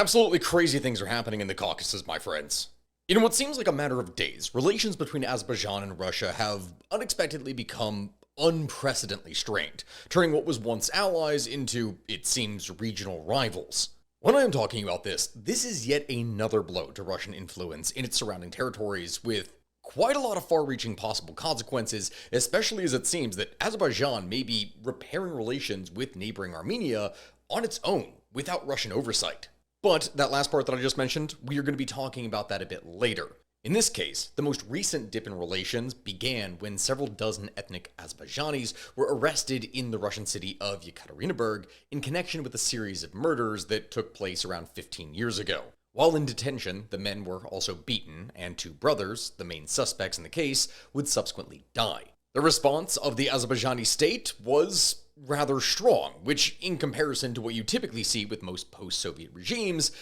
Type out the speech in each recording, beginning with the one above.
Absolutely crazy things are happening in the Caucasus, my friends. In what seems like a matter of days, relations between Azerbaijan and Russia have unexpectedly become unprecedentedly strained, turning what was once allies into, it seems, regional rivals. When I am talking about this is yet another blow to Russian influence in its surrounding territories, with quite a lot of far-reaching possible consequences, especially as it seems that Azerbaijan may be repairing relations with neighboring Armenia on its own, without Russian oversight. But that last part that I just mentioned, we are going to be talking about that a bit later. In this case, the most recent dip in relations began when several dozen ethnic Azerbaijanis were arrested in the Russian city of Yekaterinburg in connection with a series of murders that took place around 15 years ago. While in detention, the men were also beaten, and two brothers, the main suspects in the case, would subsequently die. The response of the Azerbaijani state was rather strong, which in comparison to what you typically see with most post-Soviet regimes,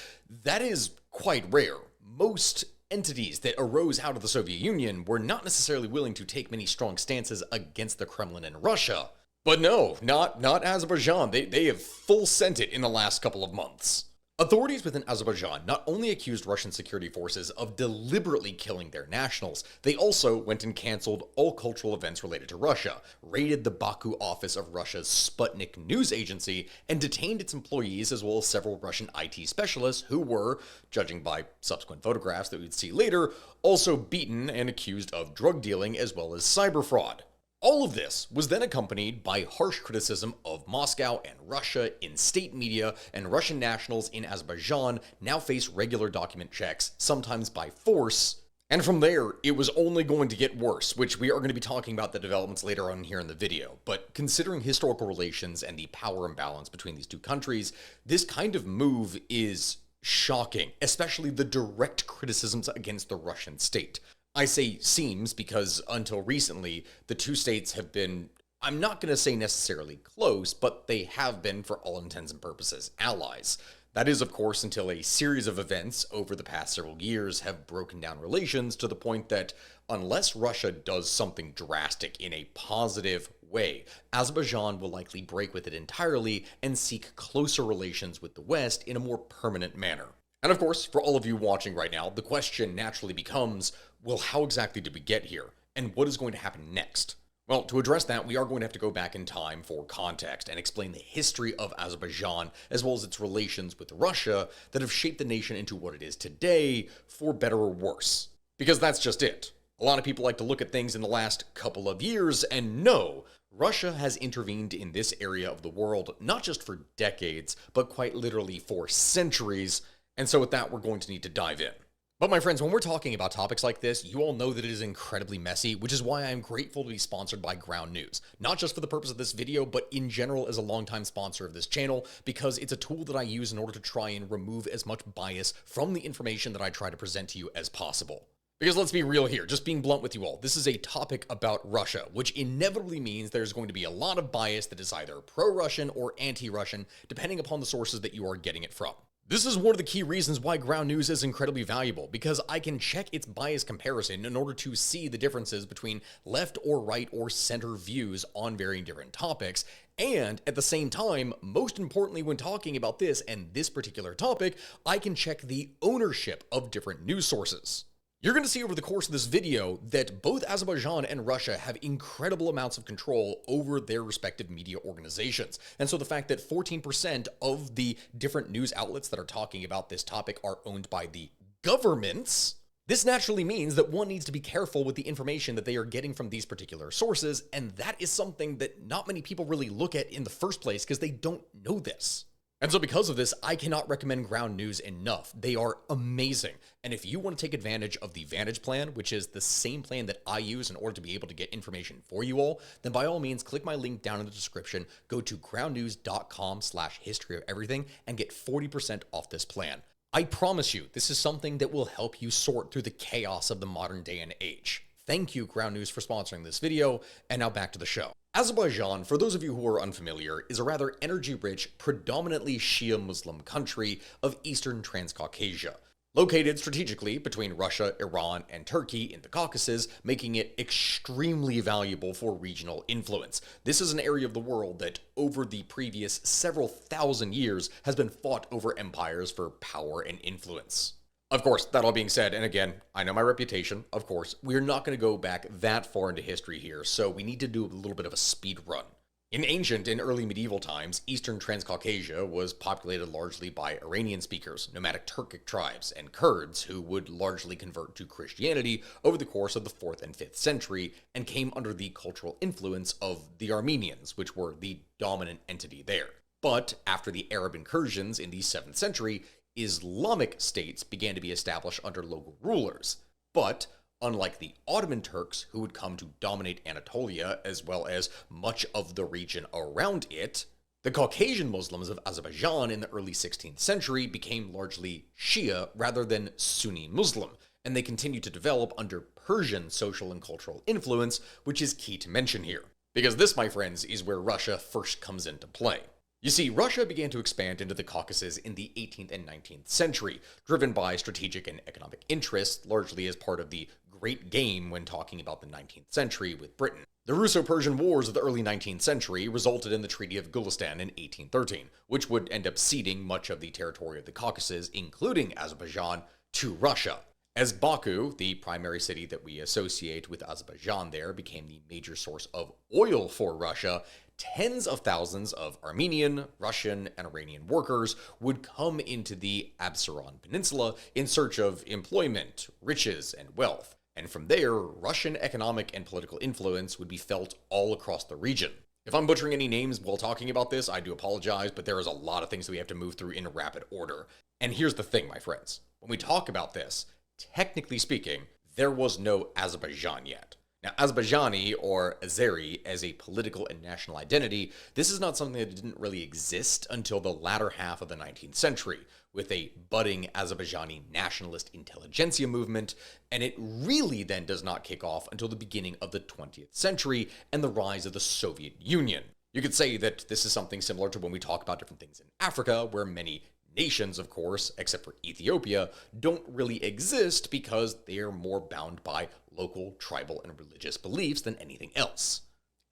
that is quite rare. Most entities that arose out of the Soviet Union were not necessarily willing to take many strong stances against the Kremlin and Russia. But no, not Azerbaijan. They have full sent it in the last couple of months. Authorities within Azerbaijan not only accused Russian security forces of deliberately killing their nationals, they also went and canceled all cultural events related to Russia, raided the Baku office of Russia's Sputnik news agency, and detained its employees as well as several Russian IT specialists who were, judging by subsequent photographs that we'd see later, also beaten and accused of drug dealing as well as cyber fraud. All of this was then accompanied by harsh criticism of Moscow and Russia in state media, and Russian nationals in Azerbaijan now face regular document checks, sometimes by force. And from there, it was only going to get worse, which we are going to be talking about the developments later on here in the video. But considering historical relations and the power imbalance between these two countries, this kind of move is shocking, especially the direct criticisms against the Russian state. I say seems because until recently, the two states have been, I'm not going to say necessarily close, but they have been, for all intents and purposes, allies. That is, of course, until a series of events over the past several years have broken down relations to the point that unless Russia does something drastic in a positive way, Azerbaijan will likely break with it entirely and seek closer relations with the West in a more permanent manner. And of course, for all of you watching right now, the question naturally becomes, well, how exactly did we get here? And what is going to happen next? Well, to address that, we are going to have to go back in time for context and explain the history of Azerbaijan, as well as its relations with Russia that have shaped the nation into what it is today, for better or worse. Because that's just it. A lot of people like to look at things in the last couple of years, and no, Russia has intervened in this area of the world, not just for decades, but quite literally for centuries. And so with that, we're going to need to dive in. But my friends, when we're talking about topics like this, you all know that it is incredibly messy, which is why I'm grateful to be sponsored by Ground News. Not just for the purpose of this video, but in general as a longtime sponsor of this channel, because it's a tool that I use in order to try and remove as much bias from the information that I try to present to you as possible. Because let's be real here, just being blunt with you all, this is a topic about Russia, which inevitably means there's going to be a lot of bias that is either pro-Russian or anti-Russian, depending upon the sources that you are getting it from. This is one of the key reasons why Ground News is incredibly valuable, because I can check its bias comparison in order to see the differences between left or right or center views on varying different topics, and at the same time, most importantly when talking about this and this particular topic, I can check the ownership of different news sources. You're going to see over the course of this video that both Azerbaijan and Russia have incredible amounts of control over their respective media organizations. And so the fact that 14% of the different news outlets that are talking about this topic are owned by the governments, this naturally means that one needs to be careful with the information that they are getting from these particular sources. And that is something that not many people really look at in the first place because they don't know this. And so because of this, I cannot recommend Ground News enough. They are amazing. And if you want to take advantage of the Vantage plan, which is the same plan that I use in order to be able to get information for you all, then by all means, click my link down in the description, go to groundnews.com/historyoferything and get 40% off this plan. I promise you, this is something that will help you sort through the chaos of the modern day and age. Thank you, Ground News, for sponsoring this video, and now back to the show. Azerbaijan, for those of you who are unfamiliar, is a rather energy-rich, predominantly Shia Muslim country of eastern Transcaucasia. Located strategically between Russia, Iran, and Turkey in the Caucasus, making it extremely valuable for regional influence. This is an area of the world that, over the previous several thousand years, has been fought over empires for power and influence. Of course, that all being said, and again, I know my reputation, of course, we're not going to go back that far into history here, so we need to do a little bit of a speed run. In ancient and early medieval times, eastern Transcaucasia was populated largely by Iranian speakers, nomadic Turkic tribes, and Kurds who would largely convert to Christianity over the course of the 4th and 5th century and came under the cultural influence of the Armenians, which were the dominant entity there. But after the Arab incursions in the 7th century, Islamic states began to be established under local rulers. But unlike the Ottoman Turks, who would come to dominate Anatolia as well as much of the region around it, the Caucasian Muslims of Azerbaijan in the early 16th century became largely Shia rather than Sunni Muslim, and they continued to develop under Persian social and cultural influence, which is key to mention here. Because this, my friends, is where Russia first comes into play. You see, Russia began to expand into the Caucasus in the 18th and 19th century, driven by strategic and economic interests, largely as part of the Great Game when talking about the 19th century with Britain. The Russo-Persian Wars of the early 19th century resulted in the Treaty of Gulistan in 1813, which would end up ceding much of the territory of the Caucasus, including Azerbaijan, to Russia. As Baku, the primary city that we associate with Azerbaijan there, became the major source of oil for Russia, tens of thousands of Armenian, Russian, and Iranian workers would come into the Absaron Peninsula in search of employment, riches, and wealth. And from there, Russian economic and political influence would be felt all across the region. If I'm butchering any names while talking about this, I do apologize, but there is a lot of things that we have to move through in rapid order. And here's the thing, my friends. When we talk about this, technically speaking, there was no Azerbaijan yet. Now, Azerbaijani, or Azeri, as a political and national identity, this is not something that didn't really exist until the latter half of the 19th century, with a budding Azerbaijani nationalist intelligentsia movement, and it really then does not kick off until the beginning of the 20th century and the rise of the Soviet Union. You could say that this is something similar to when we talk about different things in Africa, where many nations, of course, except for Ethiopia, don't really exist because they are more bound by local, tribal, and religious beliefs than anything else.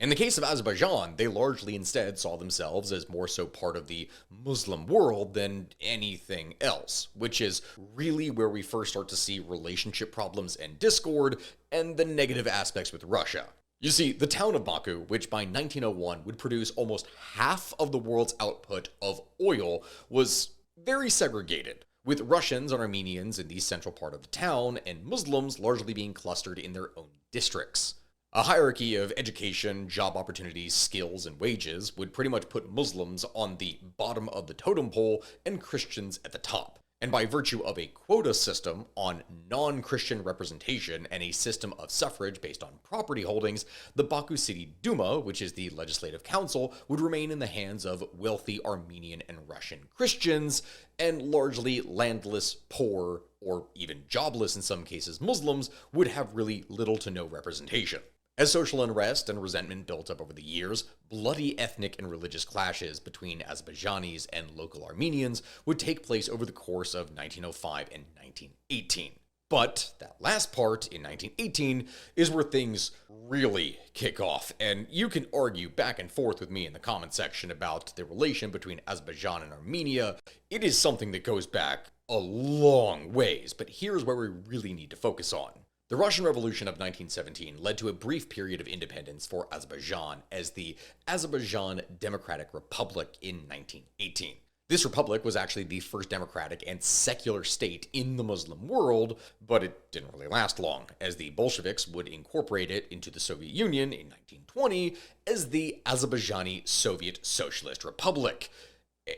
In the case of Azerbaijan, they largely instead saw themselves as more so part of the Muslim world than anything else, which is really where we first start to see relationship problems and discord, and the negative aspects with Russia. You see, the town of Baku, which by 1901 would produce almost half of the world's output of oil, was very segregated, with Russians and Armenians in the central part of the town, and Muslims largely being clustered in their own districts. A hierarchy of education, job opportunities, skills, and wages would pretty much put Muslims on the bottom of the totem pole and Christians at the top. And by virtue of a quota system on non-Christian representation and a system of suffrage based on property holdings, the Baku City Duma, which is the legislative council, would remain in the hands of wealthy Armenian and Russian Christians, and largely landless, poor, or even jobless in some cases Muslims would have really little to no representation. As social unrest and resentment built up over the years, bloody ethnic and religious clashes between Azerbaijanis and local Armenians would take place over the course of 1905 and 1918. But that last part, in 1918, is where things really kick off, and you can argue back and forth with me in the comment section about the relation between Azerbaijan and Armenia. It is something that goes back a long ways, but here's where we really need to focus on. The Russian Revolution of 1917 led to a brief period of independence for Azerbaijan as the Azerbaijan Democratic Republic in 1918. This republic was actually the first democratic and secular state in the Muslim world, but it didn't really last long, as the Bolsheviks would incorporate it into the Soviet Union in 1920 as the Azerbaijani Soviet Socialist Republic.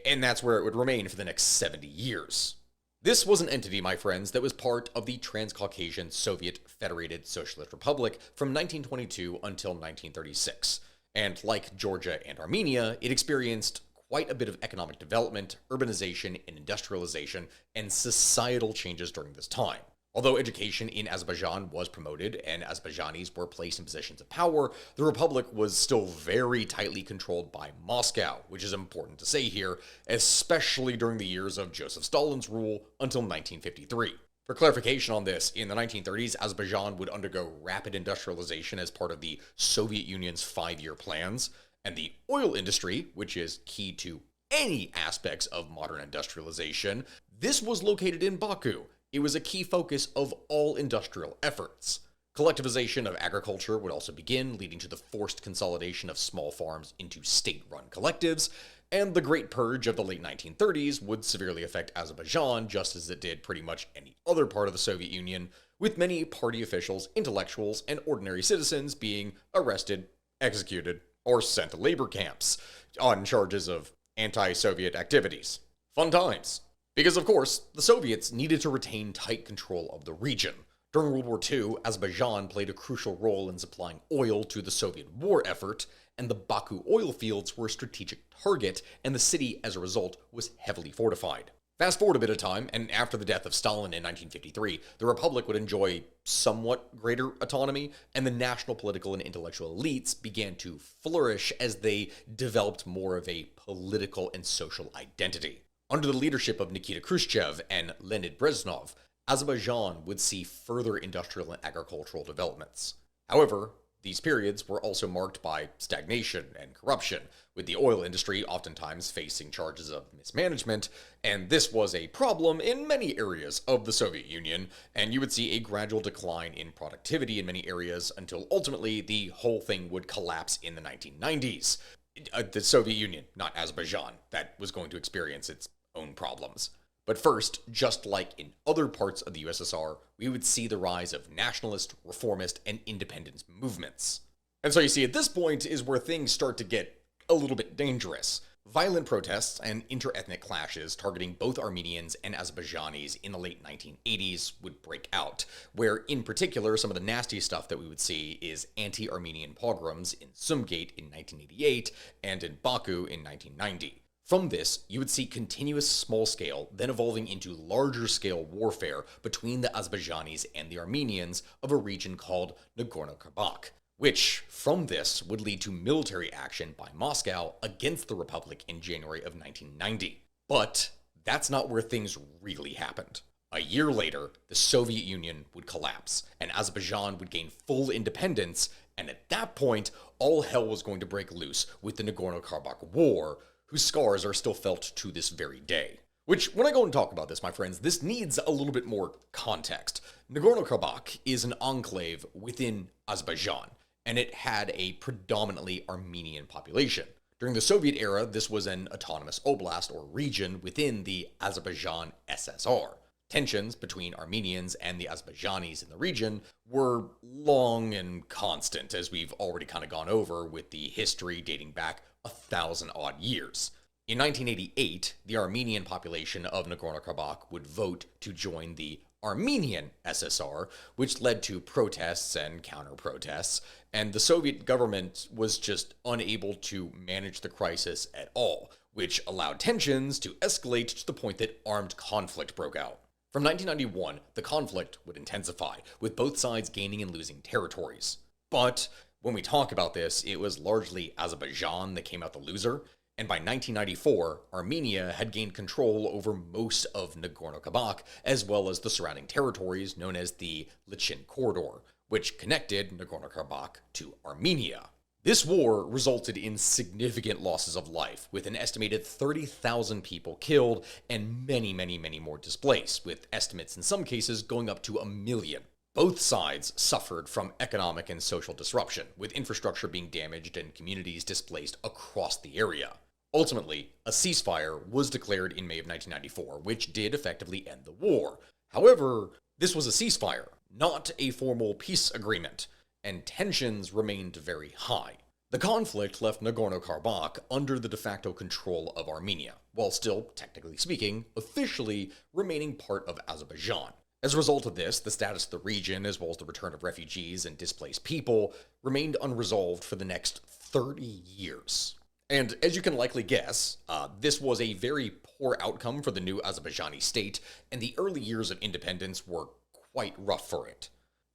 And that's where it would remain for the next 70 years. This was an entity, my friends, that was part of the Transcaucasian Soviet Federated Socialist Republic from 1922 until 1936. And like Georgia and Armenia, it experienced quite a bit of economic development, urbanization, and industrialization, and societal changes during this time. Although education in Azerbaijan was promoted and Azerbaijanis were placed in positions of power, the republic was still very tightly controlled by Moscow, which is important to say here, especially during the years of Joseph Stalin's rule until 1953. For clarification on this, in the 1930s, Azerbaijan would undergo rapid industrialization as part of the Soviet Union's 5-year plans, and the oil industry, which is key to any aspects of modern industrialization, this was located in Baku. It was a key focus of all industrial efforts. Collectivization of agriculture would also begin, leading to the forced consolidation of small farms into state-run collectives, and the Great Purge of the late 1930s would severely affect Azerbaijan, just as it did pretty much any other part of the Soviet Union, with many party officials, intellectuals, and ordinary citizens being arrested, executed, or sent to labor camps on charges of anti-Soviet activities. Fun times. Because, of course, the Soviets needed to retain tight control of the region. During World War II, Azerbaijan played a crucial role in supplying oil to the Soviet war effort, and the Baku oil fields were a strategic target, and the city, as a result, was heavily fortified. Fast forward a bit of time, and after the death of Stalin in 1953, the Republic would enjoy somewhat greater autonomy, and the national political and intellectual elites began to flourish as they developed more of a political and social identity. Under the leadership of Nikita Khrushchev and Leonid Brezhnev, Azerbaijan would see further industrial and agricultural developments. However, these periods were also marked by stagnation and corruption, with the oil industry oftentimes facing charges of mismanagement, and this was a problem in many areas of the Soviet Union, and you would see a gradual decline in productivity in many areas until ultimately the whole thing would collapse in the 1990s. The Soviet Union, not Azerbaijan, that was going to experience its own problems. But first, just like in other parts of the USSR, we would see the rise of nationalist, reformist, and independence movements. And so you see, at this point is where things start to get a little bit dangerous. Violent protests and inter-ethnic clashes targeting both Armenians and Azerbaijanis in the late 1980s would break out, where in particular some of the nasty stuff that we would see is anti-Armenian pogroms in Sumgait in 1988 and in Baku in 1990. From this, you would see continuous small-scale, then evolving into larger-scale warfare between the Azerbaijanis and the Armenians of a region called Nagorno-Karabakh, which, from this, would lead to military action by Moscow against the Republic in January of 1990. But that's not where things really happened. A year later, the Soviet Union would collapse, and Azerbaijan would gain full independence, and at that point, all hell was going to break loose with the Nagorno-Karabakh War, whose scars are still felt to this very day. Which, when I go and talk about this, my friends, this needs a little bit more context. Nagorno-Karabakh is an enclave within Azerbaijan, and it had a predominantly Armenian population. During the Soviet era, this was an autonomous oblast or region within the Azerbaijan SSR. Tensions between Armenians and the Azerbaijanis in the region were long and constant, as we've already kind of gone over with the history dating back 1,000-odd years. In 1988, the Armenian population of Nagorno-Karabakh would vote to join the Armenian SSR, which led to protests and counter-protests, and the Soviet government was just unable to manage the crisis at all, which allowed tensions to escalate to the point that armed conflict broke out. From 1991, the conflict would intensify, with both sides gaining and losing territories. But when we talk about this, it was largely Azerbaijan that came out the loser, and by 1994, Armenia had gained control over most of Nagorno-Karabakh, as well as the surrounding territories known as the Lichin Corridor, which connected Nagorno-Karabakh to Armenia. This war resulted in significant losses of life, with an estimated 30,000 people killed and many more displaced, with estimates in some cases going up to 1 million. Both sides suffered from economic and social disruption, with infrastructure being damaged and communities displaced across the area. Ultimately, a ceasefire was declared in May of 1994, which did effectively end the war. However, this was a ceasefire, not a formal peace agreement, and tensions remained very high. The conflict left Nagorno-Karabakh under the de facto control of Armenia, while still, technically speaking, officially remaining part of Azerbaijan. As a result of this, the status of the region, as well as the return of refugees and displaced people, remained unresolved for the next 30 years. And as you can likely guess, this was a very poor outcome for the new Azerbaijani state, and the early years of independence were quite rough for it.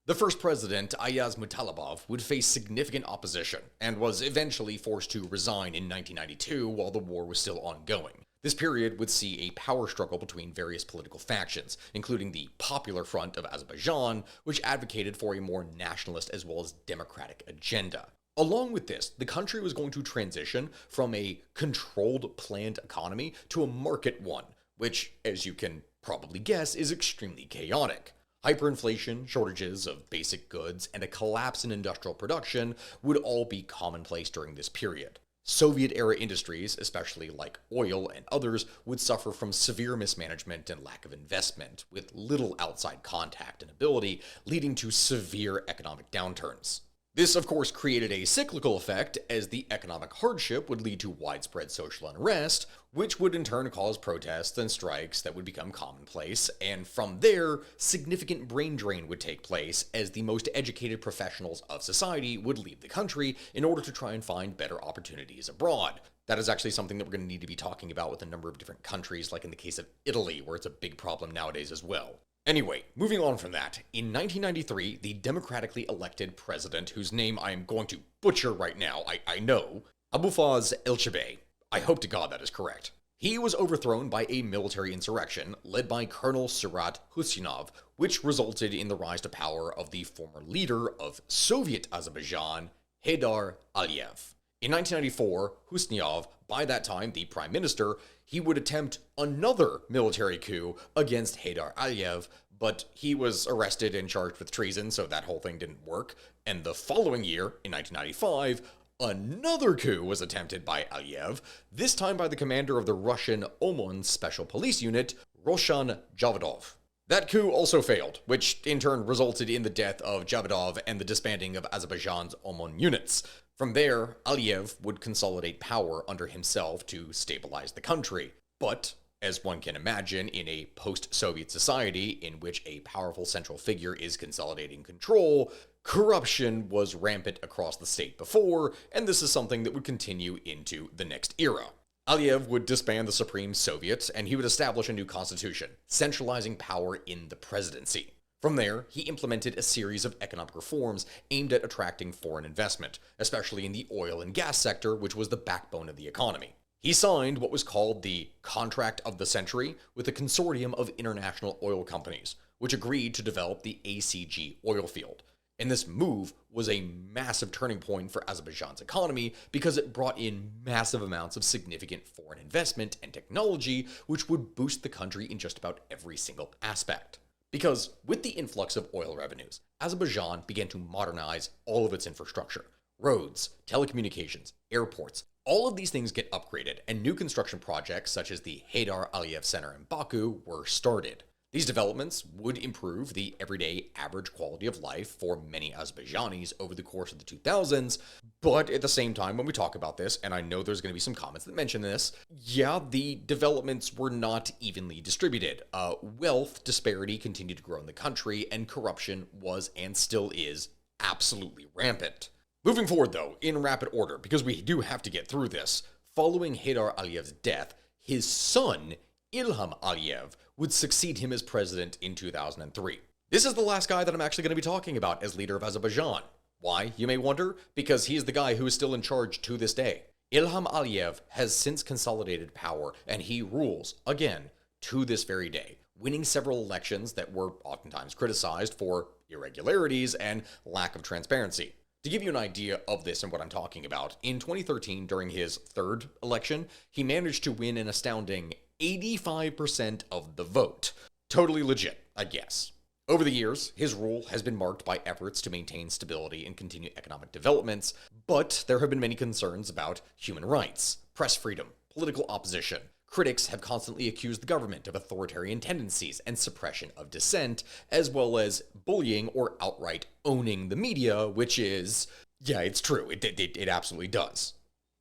The first president, Ayaz Mutalabov, would face significant opposition and was eventually forced to resign in 1992 while the war was still ongoing. This period would see a power struggle between various political factions, including the Popular Front of Azerbaijan, which advocated for a more nationalist as well as democratic agenda. Along with this, the country was going to transition from a controlled, planned economy to a market one, which, as you can probably guess, is extremely chaotic. Hyperinflation, shortages of basic goods, and a collapse in industrial production would all be commonplace during this period. Soviet-era industries, especially like oil and others, would suffer from severe mismanagement and lack of investment, with little outside contact and ability, leading to severe economic downturns. This, of course, created a cyclical effect, as the economic hardship would lead to widespread social unrest, which would in turn cause protests and strikes that would become commonplace, and from there, significant brain drain would take place, as the most educated professionals of society would leave the country in order to try and find better opportunities abroad. That is actually something that we're going to need to be talking about with a number of different countries, like in the case of Italy, where it's a big problem nowadays as well. Anyway, moving on from that, in 1993, the democratically elected president, whose name I am going to butcher right now, I know, Abulfaz Elchibey, I hope to God that is correct. He was overthrown by a military insurrection led by Colonel Surat Husinov, which resulted in the rise to power of the former leader of Soviet Azerbaijan, Heydar Aliyev. In 1994, Husinov, by that time the prime minister, he would attempt another military coup against Heydar Aliyev, but he was arrested and charged with treason, so that whole thing didn't work. And the following year, in 1995, another coup was attempted by Aliyev, this time by the commander of the Russian Omon Special Police Unit, Roshan Javadov. That coup also failed, which in turn resulted in the death of Javadov and the disbanding of Azerbaijan's Omon units. From there, Aliyev would consolidate power under himself to stabilize the country. But, as one can imagine, in a post-Soviet society in which a powerful central figure is consolidating control, corruption was rampant across the state before, and this is something that would continue into the next era. Aliyev would disband the Supreme Soviet, and he would establish a new constitution, centralizing power in the presidency. From there, he implemented a series of economic reforms aimed at attracting foreign investment, especially in the oil and gas sector, which was the backbone of the economy. He signed what was called the Contract of the Century with a consortium of international oil companies, which agreed to develop the ACG oil field. And this move was a massive turning point for Azerbaijan's economy because it brought in massive amounts of significant foreign investment and technology, which would boost the country in just about every single aspect. Because with the influx of oil revenues, Azerbaijan began to modernize all of its infrastructure. Roads, telecommunications, airports, all of these things get upgraded, and new construction projects such as the Heydar Aliyev Center in Baku were started. These developments would improve the everyday average quality of life for many Azerbaijanis over the course of the 2000s, but at the same time, when we talk about this, and I know there's going to be some comments that mention this, yeah, the developments were not evenly distributed. Wealth disparity continued to grow in the country, and corruption was and still is absolutely rampant. Moving forward, though, in rapid order, because we do have to get through this, following Heydar Aliyev's death, his son, Ilham Aliyev, would succeed him as president in 2003. This is the last guy that I'm actually going to be talking about as leader of Azerbaijan. Why, you may wonder? Because he is the guy who is still in charge to this day. Ilham Aliyev has since consolidated power, and he rules, again, to this very day, winning several elections that were oftentimes criticized for irregularities and lack of transparency. To give you an idea of this and what I'm talking about, in 2013, during his third election, he managed to win an astounding 85% of the vote. Totally legit, I guess. Over the years, his rule has been marked by efforts to maintain stability and continue economic developments, but there have been many concerns about human rights, press freedom, political opposition. Critics have constantly accused the government of authoritarian tendencies and suppression of dissent, as well as bullying or outright owning the media, which is, yeah, it's true, it absolutely does.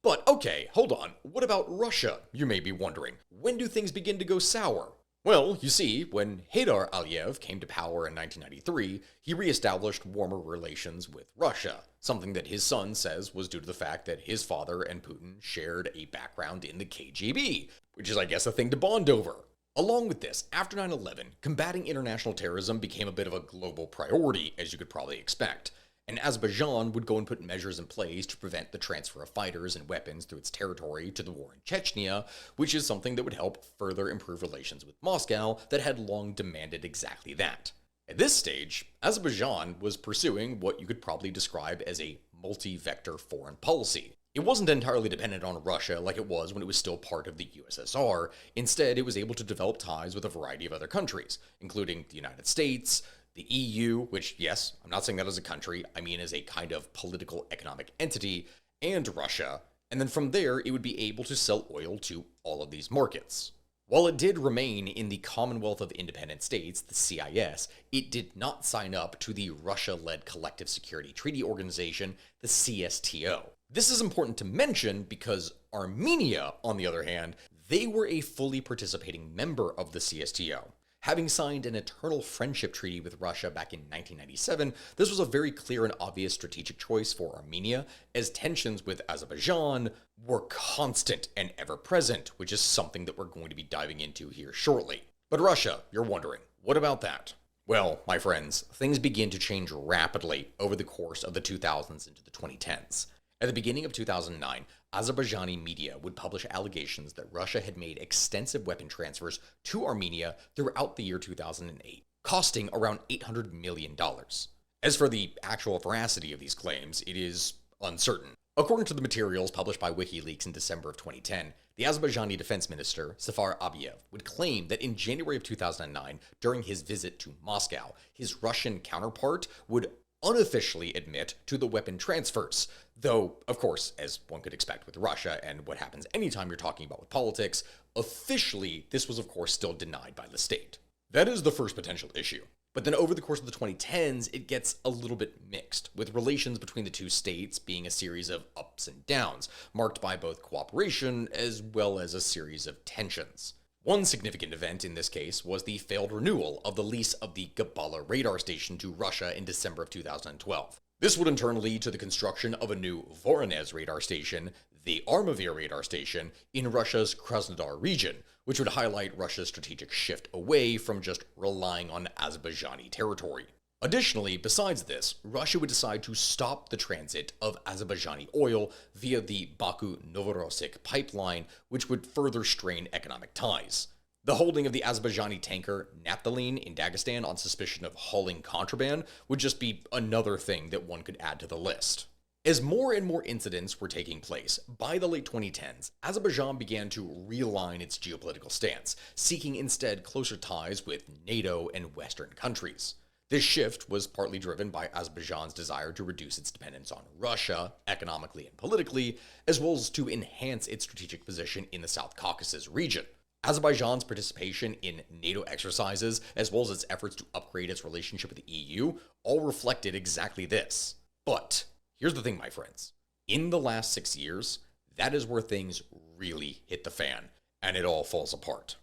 But okay, hold on, what about Russia, you may be wondering? When do things begin to go sour? Well, you see, when Heydar Aliyev came to power in 1993, he reestablished warmer relations with Russia, something that his son says was due to the fact that his father and Putin shared a background in the KGB, which is, I guess, a thing to bond over. Along with this, after 9/11, combating international terrorism became a bit of a global priority, as you could probably expect, and Azerbaijan would go and put measures in place to prevent the transfer of fighters and weapons through its territory to the war in Chechnya, which is something that would help further improve relations with Moscow that had long demanded exactly that. At this stage, Azerbaijan was pursuing what you could probably describe as a multi-vector foreign policy. It wasn't entirely dependent on Russia like it was when it was still part of the USSR. Instead, it was able to develop ties with a variety of other countries, including the United States, the EU, which, yes, I'm not saying that as a country, I mean as a kind of political economic entity, and Russia, and then from there it would be able to sell oil to all of these markets. While it did remain in the Commonwealth of Independent States, the CIS, it did not sign up to the Russia-led Collective Security Treaty Organization, the CSTO. This is important to mention because Armenia, on the other hand, they were a fully participating member of the CSTO. Having signed an eternal friendship treaty with Russia back in 1997, this was a very clear and obvious strategic choice for Armenia, as tensions with Azerbaijan were constant and ever-present, which is something that we're going to be diving into here shortly. But Russia, you're wondering, what about that? Well, my friends, things begin to change rapidly over the course of the 2000s into the 2010s. At the beginning of 2009, Azerbaijani media would publish allegations that Russia had made extensive weapon transfers to Armenia throughout the year 2008, costing around $800 million. As for the actual veracity of these claims, it is uncertain. According to the materials published by WikiLeaks in December of 2010, the Azerbaijani defense minister, Safar Aliyev, would claim that in January of 2009, during his visit to Moscow, his Russian counterpart would unofficially admit to the weapon transfers. Though, of course, as one could expect with Russia and what happens anytime you're talking about with politics, officially this was of course still denied by the state. That is the first potential issue. But then over the course of the 2010s, it gets a little bit mixed, with relations between the two states being a series of ups and downs, marked by both cooperation as well as a series of tensions. One significant event in this case was the failed renewal of the lease of the Gabala radar station to Russia in December of 2012. This would in turn lead to the construction of a new Voronezh radar station, the Armavir radar station, in Russia's Krasnodar region, which would highlight Russia's strategic shift away from just relying on Azerbaijani territory. Additionally, besides this, Russia would decide to stop the transit of Azerbaijani oil via the Baku-Novorossiysk pipeline, which would further strain economic ties. The holding of the Azerbaijani tanker Naphthalene in Dagestan on suspicion of hauling contraband would just be another thing that one could add to the list. As more and more incidents were taking place, by the late 2010s, Azerbaijan began to realign its geopolitical stance, seeking instead closer ties with NATO and Western countries. This shift was partly driven by Azerbaijan's desire to reduce its dependence on Russia, economically and politically, as well as to enhance its strategic position in the South Caucasus region. Azerbaijan's participation in NATO exercises, as well as its efforts to upgrade its relationship with the EU, all reflected exactly this. But here's the thing, my friends. In the last 6 years, that is where things really hit the fan, and it all falls apart.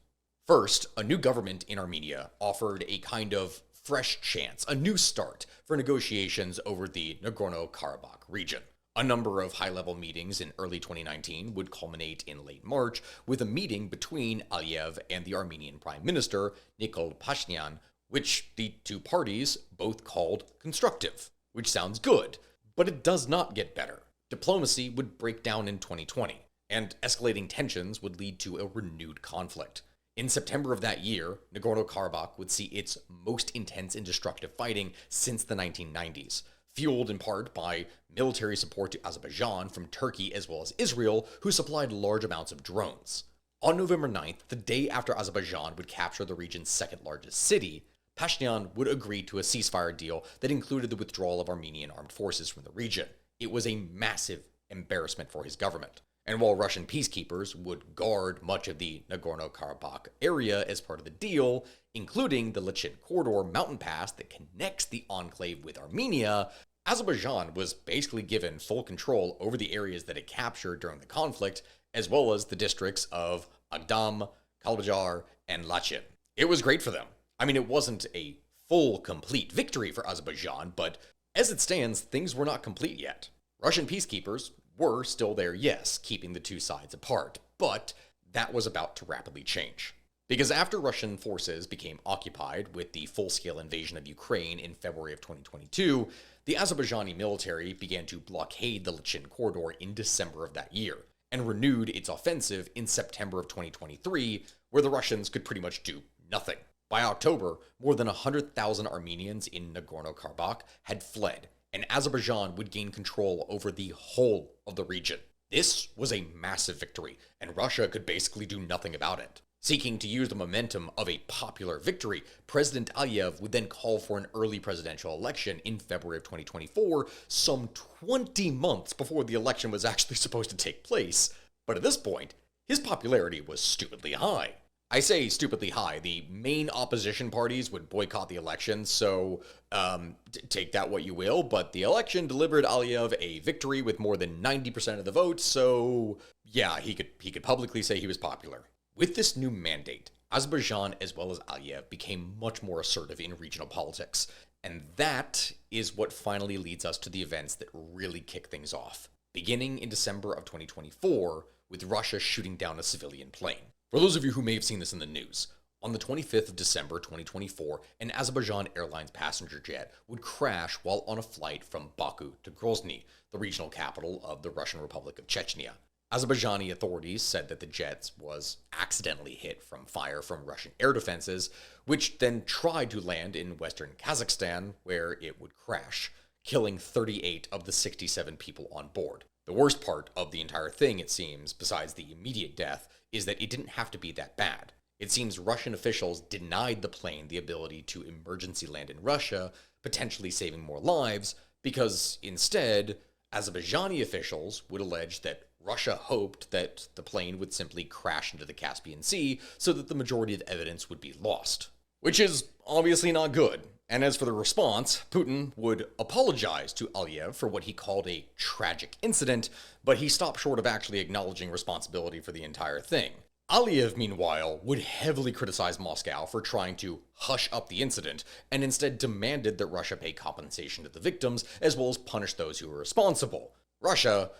First, a new government in Armenia offered a kind of fresh chance, a new start for negotiations over the Nagorno-Karabakh region. A number of high-level meetings in early 2019 would culminate in late March with a meeting between Aliyev and the Armenian Prime Minister, Nikol Pashinyan, which the two parties both called constructive, which sounds good, but it does not get better. Diplomacy would break down in 2020, and escalating tensions would lead to a renewed conflict. In September of that year, Nagorno-Karabakh would see its most intense and destructive fighting since the 1990s, fueled in part by military support to Azerbaijan from Turkey as well as Israel, who supplied large amounts of drones. On November 9th, the day after Azerbaijan would capture the region's second largest city, Pashinyan would agree to a ceasefire deal that included the withdrawal of Armenian armed forces from the region. It was a massive embarrassment for his government. And while Russian peacekeepers would guard much of the Nagorno-Karabakh area as part of the deal, including the Lechin Corridor mountain pass that connects the enclave with Armenia, Azerbaijan was basically given full control over the areas that it captured during the conflict, as well as the districts of Agdam, Kalbajar, and Lachin. It was great for them. I mean, it wasn't a full, complete victory for Azerbaijan, but as it stands, things were not complete yet. Russian peacekeepers were still there, yes, keeping the two sides apart, but that was about to rapidly change. Because after Russian forces became occupied with the full-scale invasion of Ukraine in February of 2022, the Azerbaijani military began to blockade the Lachin corridor in December of that year, and renewed its offensive in September of 2023, where the Russians could pretty much do nothing. By October, more than 100,000 Armenians in Nagorno-Karabakh had fled, and Azerbaijan would gain control over the whole of the region. This was a massive victory, and Russia could basically do nothing about it. Seeking to use the momentum of a popular victory, President Aliyev would then call for an early presidential election in February of 2024, some 20 months before the election was actually supposed to take place. But at this point, his popularity was stupidly high. I say stupidly high. The main opposition parties would boycott the election, so take that what you will, but the election delivered Aliyev a victory with more than 90% of the vote, so yeah, he could publicly say he was popular. With this new mandate, Azerbaijan as well as Aliyev became much more assertive in regional politics, and that is what finally leads us to the events that really kick things off, beginning in December of 2024 with Russia shooting down a civilian plane. For those of you who may have seen this in the news, on the 25th of December 2024, an Azerbaijan Airlines passenger jet would crash while on a flight from Baku to Grozny, the regional capital of the Russian Republic of Chechnya. Azerbaijani authorities said that the jet was accidentally hit from fire from Russian air defenses, which then tried to land in western Kazakhstan, where it would crash, killing 38 of the 67 people on board. The worst part of the entire thing, it seems, besides the immediate death, is that it didn't have to be that bad. It seems Russian officials denied the plane the ability to emergency land in Russia, potentially saving more lives, because instead, Azerbaijani officials would allege that Russia hoped that the plane would simply crash into the Caspian Sea so that the majority of evidence would be lost. Which is obviously not good. And as for the response, Putin would apologize to Aliyev for what he called a tragic incident, but he stopped short of actually acknowledging responsibility for the entire thing. Aliyev, meanwhile, would heavily criticize Moscow for trying to hush up the incident, and instead demanded that Russia pay compensation to the victims, as well as punish those who were responsible. Russia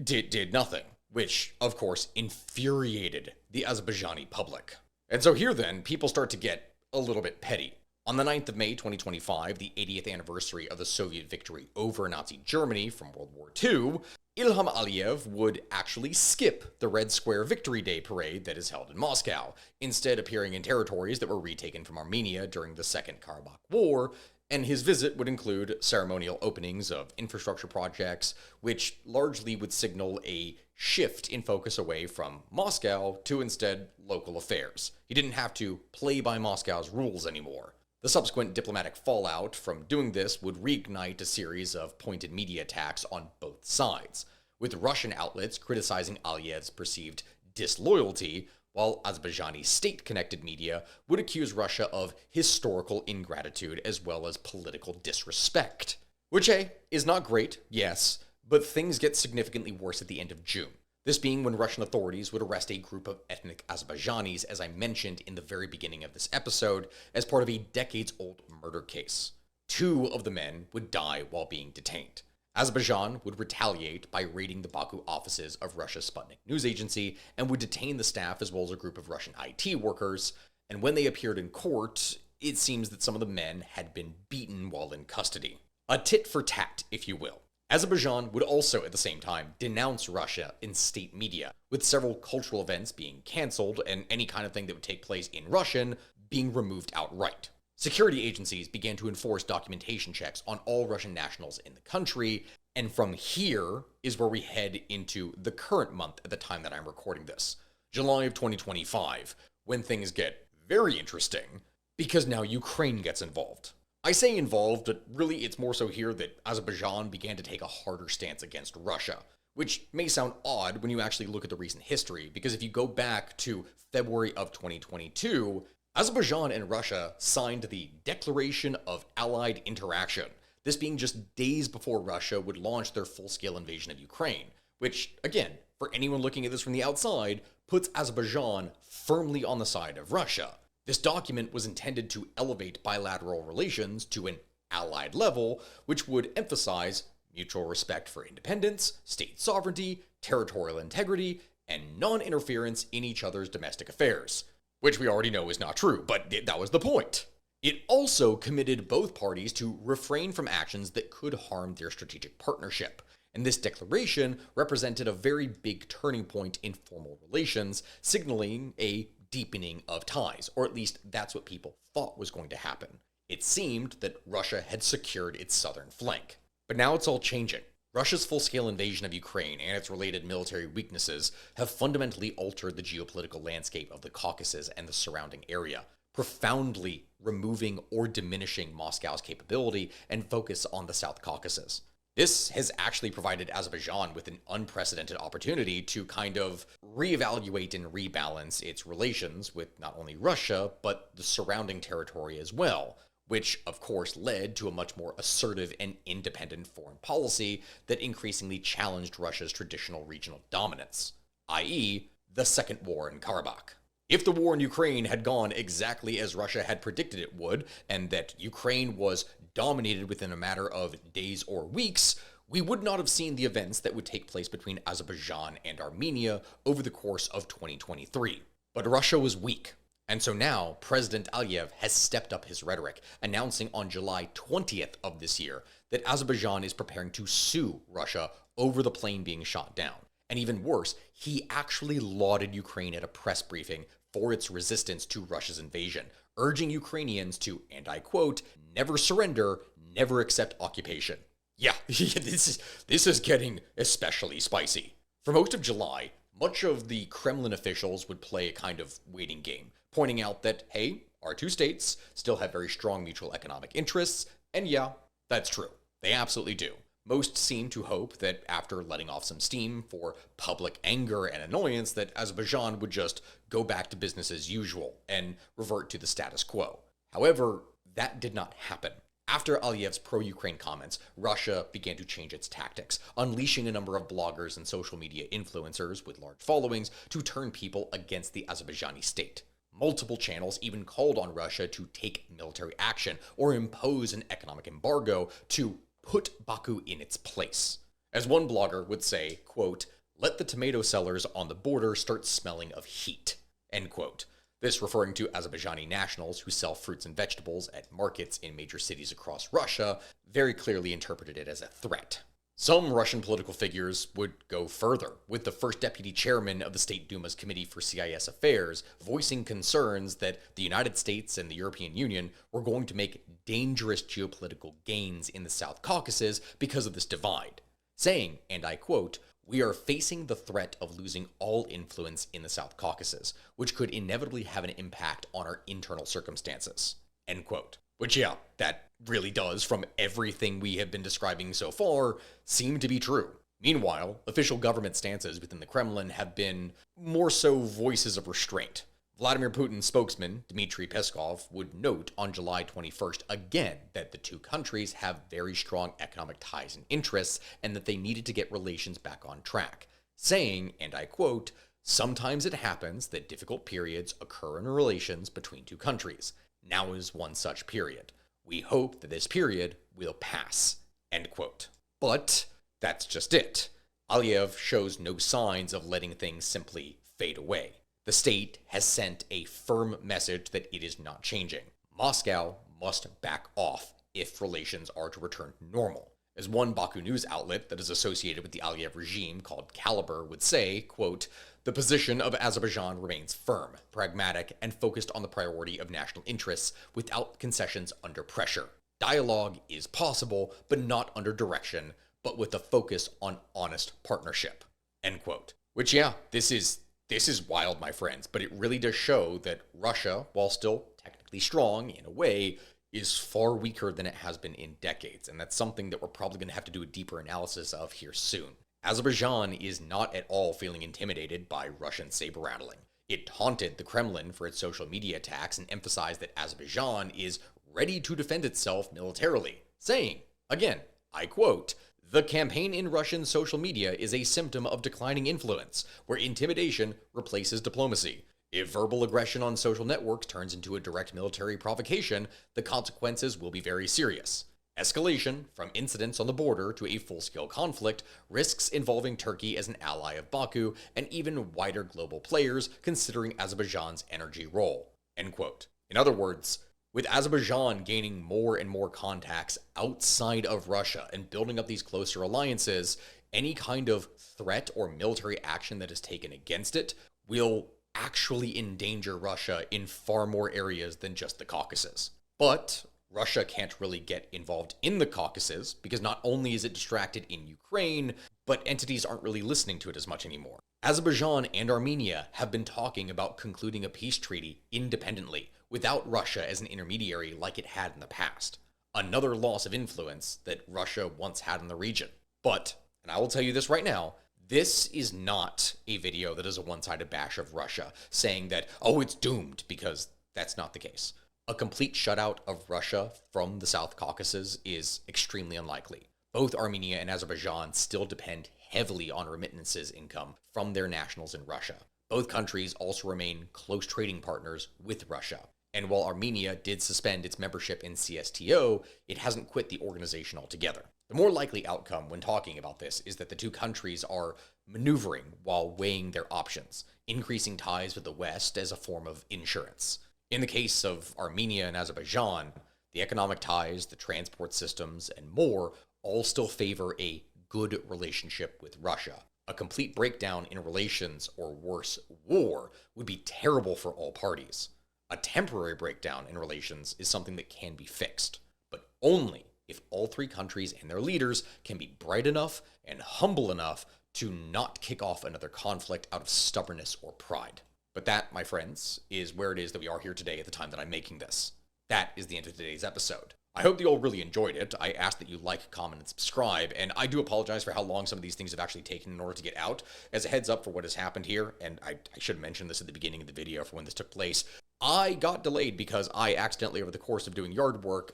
did nothing, which, of course, infuriated the Azerbaijani public. And so here then, people start to get a little bit petty. On the 9th of May 2025, the 80th anniversary of the Soviet victory over Nazi Germany from World War II, Ilham Aliyev would actually skip the Red Square Victory Day parade that is held in Moscow, instead appearing in territories that were retaken from Armenia during the Second Karabakh War, and his visit would include ceremonial openings of infrastructure projects, which largely would signal a shift in focus away from Moscow to instead local affairs. He didn't have to play by Moscow's rules anymore. The subsequent diplomatic fallout from doing this would reignite a series of pointed media attacks on both sides, with Russian outlets criticizing Aliyev's perceived disloyalty, while Azerbaijani state-connected media would accuse Russia of historical ingratitude as well as political disrespect. Which, hey, is not great, yes, but things get significantly worse at the end of June. This being when Russian authorities would arrest a group of ethnic Azerbaijanis, as I mentioned in the very beginning of this episode, as part of a decades-old murder case. 2 of the men would die while being detained. Azerbaijan would retaliate by raiding the Baku offices of Russia's Sputnik news agency and would detain the staff as well as a group of Russian IT workers, and when they appeared in court, it seems that some of the men had been beaten while in custody. A tit for tat, if you will. Azerbaijan would also, at the same time, denounce Russia in state media, with several cultural events being cancelled and any kind of thing that would take place in Russian being removed outright. Security agencies began to enforce documentation checks on all Russian nationals in the country, and from here is where we head into the current month at the time that I'm recording this, July of 2025, when things get very interesting, because now Ukraine gets involved. I say involved, but really it's more so here that Azerbaijan began to take a harder stance against Russia, which may sound odd when you actually look at the recent history, because if you go back to February of 2022, Azerbaijan and Russia signed the Declaration of Allied Interaction, this being just days before Russia would launch their full-scale invasion of Ukraine, which, again, for anyone looking at this from the outside, puts Azerbaijan firmly on the side of Russia. This document was intended to elevate bilateral relations to an allied level, which would emphasize mutual respect for independence, state sovereignty, territorial integrity, and non-interference in each other's domestic affairs. which we already know is not true, but that was the point. It also committed both parties to refrain from actions that could harm their strategic partnership. And this declaration represented a very big turning point in formal relations, signaling a deepening of ties, or at least that's what people thought was going to happen. It seemed that Russia had secured its southern flank. But now it's all changing. Russia's full-scale invasion of Ukraine and its related military weaknesses have fundamentally altered the geopolitical landscape of the Caucasus and the surrounding area, profoundly removing or diminishing Moscow's capability and focus on the South Caucasus. This has actually provided Azerbaijan with an unprecedented opportunity to kind of reevaluate and rebalance its relations with not only Russia, but the surrounding territory as well, which of course led to a much more assertive and independent foreign policy that increasingly challenged Russia's traditional regional dominance, i.e., the Second War in Karabakh. If the war in Ukraine had gone exactly as Russia had predicted it would, and that Ukraine was dominated within a matter of days or weeks, we would not have seen the events that would take place between Azerbaijan and Armenia over the course of 2023. But Russia was weak. And so now, President Aliyev has stepped up his rhetoric, announcing on July 20th of this year that Azerbaijan is preparing to sue Russia over the plane being shot down. And even worse, he actually lauded Ukraine at a press briefing for its resistance to Russia's invasion, urging Ukrainians to, and I quote, never surrender, never accept occupation. Yeah, this is getting especially spicy. For most of July, much of the Kremlin officials would play a kind of waiting game, pointing out that, hey, our two states still have very strong mutual economic interests, and yeah, that's true. They absolutely do. Most seem to hope that after letting off some steam for public anger and annoyance, that Azerbaijan would just go back to business as usual and revert to the status quo. However, that did not happen. After Aliyev's pro-Ukraine comments, Russia began to change its tactics, unleashing a number of bloggers and social media influencers with large followings to turn people against the Azerbaijani state. Multiple channels even called on Russia to take military action or impose an economic embargo to put Baku in its place. As one blogger would say, quote, let the tomato sellers on the border start smelling of heat, end quote. This referring to Azerbaijani nationals who sell fruits and vegetables at markets in major cities across Russia, very clearly interpreted it as a threat. Some Russian political figures would go further, with the first deputy chairman of the State Duma's Committee for CIS Affairs voicing concerns that the United States and the European Union were going to make dangerous geopolitical gains in the South Caucasus because of this divide, saying, and I quote, we are facing the threat of losing all influence in the South Caucasus, which could inevitably have an impact on our internal circumstances, end quote. Which, yeah, that really does, from everything we have been describing so far, seem to be true. Meanwhile, official government stances within the Kremlin have been more so voices of restraint. Vladimir Putin's spokesman, Dmitry Peskov, would note on July 21st again that the two countries have very strong economic ties and interests and that they needed to get relations back on track, saying, and I quote, sometimes it happens that difficult periods occur in relations between two countries. Now is one such period. We hope that this period will pass, end quote. But that's just it. Aliyev shows no signs of letting things simply fade away. The state has sent a firm message that it is not changing. Moscow must back off if relations are to return to normal. As one Baku news outlet that is associated with the Aliyev regime called Caliber would say, quote, the position of Azerbaijan remains firm, pragmatic, and focused on the priority of national interests without concessions under pressure. Dialogue is possible, but not under direction, but with a focus on honest partnership, end quote. Which, yeah, this is wild, my friends, but it really does show that Russia, while still technically strong in a way, is far weaker than it has been in decades, and that's something that we're probably going to have to do a deeper analysis of here soon. Azerbaijan is not at all feeling intimidated by Russian saber-rattling. It taunted the Kremlin for its social media attacks and emphasized that Azerbaijan is ready to defend itself militarily, saying, again, I quote, the campaign in Russian social media is a symptom of declining influence, where intimidation replaces diplomacy. If verbal aggression on social networks turns into a direct military provocation, the consequences will be very serious, Escalation, from incidents on the border to a full-scale conflict, risks involving Turkey as an ally of Baku and even wider global players considering Azerbaijan's energy role. End quote. In other words, with Azerbaijan gaining more and more contacts outside of Russia and building up these closer alliances, any kind of threat or military action that is taken against it will actually endanger Russia in far more areas than just the Caucasus. But Russia can't really get involved in the Caucasus because not only is it distracted in Ukraine, but entities aren't really listening to it as much anymore. Azerbaijan and Armenia have been talking about concluding a peace treaty independently, without Russia as an intermediary like it had in the past. Another loss of influence that Russia once had in the region. But, and I will tell you this right now, this is not a video that is a one-sided bash of Russia, saying that, oh, it's doomed, because that's not the case. A complete shutout of Russia from the South Caucasus is extremely unlikely. Both Armenia and Azerbaijan still depend heavily on remittances income from their nationals in Russia. Both countries also remain close trading partners with Russia. And while Armenia did suspend its membership in CSTO, it hasn't quit the organization altogether. The more likely outcome when talking about this is that the two countries are maneuvering while weighing their options, increasing ties with the West as a form of insurance. In the case of Armenia and Azerbaijan, the economic ties, the transport systems, and more all still favor a good relationship with Russia. A complete breakdown in relations, or worse, war, would be terrible for all parties. A temporary breakdown in relations is something that can be fixed, but only if all three countries and their leaders can be bright enough and humble enough to not kick off another conflict out of stubbornness or pride. But that, my friends, is where it is that we are here today at the time that I'm making this. That is the end of today's episode. I hope that you all really enjoyed it. I ask that you like, comment, and subscribe, and I do apologize for how long some of these things have actually taken in order to get out. As a heads up for what has happened here, and I should have mentioned this at the beginning of the video for when this took place, I got delayed because I accidentally, over the course of doing yard work,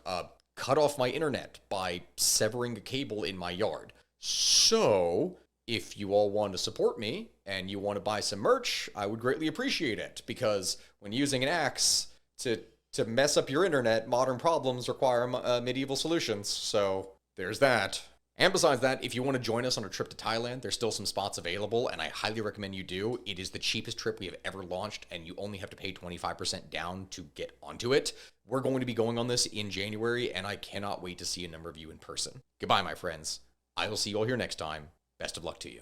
cut off my internet by severing a cable in my yard. So, if you all want to support me and you want to buy some merch, I would greatly appreciate it, because when using an axe to mess up your internet, modern problems require medieval solutions. So there's that. And besides that, if you want to join us on a trip to Thailand, there's still some spots available, and I highly recommend you do. It is the cheapest trip we have ever launched, and you only have to pay 25% down to get onto it. We're going to be going on this in January, and I cannot wait to see a number of you in person. Goodbye, my friends. I will see you all here next time. Best of luck to you.